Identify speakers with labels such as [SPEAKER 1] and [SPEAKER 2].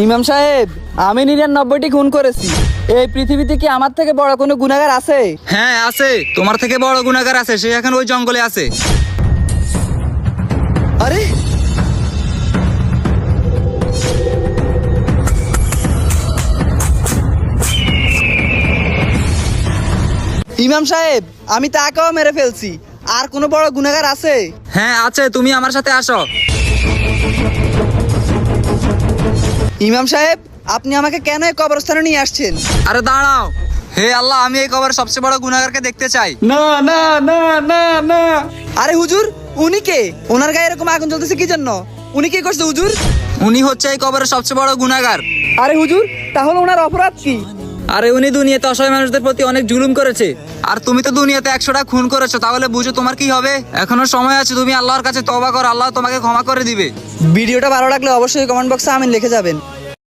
[SPEAKER 1] ইমাম সাহেব, আমি 99টি খুন করেছি। এই পৃথিবীতে কি আমার থেকে বড় কোনো গুনাহগার আছে?
[SPEAKER 2] হ্যাঁ আছে, তোমার থেকে বড় গুনাহগার আছে, সে এখন ওই জঙ্গলে আছে।
[SPEAKER 1] আরে ইমাম সাহেব, আমি তাকেও মেরে ফেলছি। আর কোনো বড় গুনাহগার আছে?
[SPEAKER 2] হ্যাঁ আছে, তুমি আমার সাথে আসো।
[SPEAKER 1] ইমাম সাহেব, আপনি আমাকে কেন এই কবরস্থানে নিয়ে আসছেন?
[SPEAKER 2] আরে দাঁড়াও, হে আল্লাহ, আমি এই কবরের সবচেয়ে বড় গুনাহগারকে দেখতে চাই।
[SPEAKER 1] না না না না না। আরে হুজুর, উনি কে? ওনার গায়ে এরকম আগুন জ্বলতেছে কি জন্য? উনি কি করছে হুজুর?
[SPEAKER 2] উনি হচ্ছে এই কবরের সবচেয়ে বড় গুনাহগার।
[SPEAKER 1] আরে হুজুর, তাহলে ওনার অপরাধ কি?
[SPEAKER 2] আরে উনি দুনিয়াতে অসহায় মানুষদের প্রতি অনেক জুলুম করেছে। আর তুমি তো দুনিয়াতে 100টা খুন করেছো, তাহলে বুঝো তোমার কি হবে। এখনো সময় আছে, তুমি আল্লাহর কাছে তওবা করো, আল্লাহ তোমাকে ক্ষমা করে দিবে।
[SPEAKER 1] ভিডিওটা ভালো লাগলে অবশ্যই কমেন্ট বক্সে আমিন লিখে যাবেন।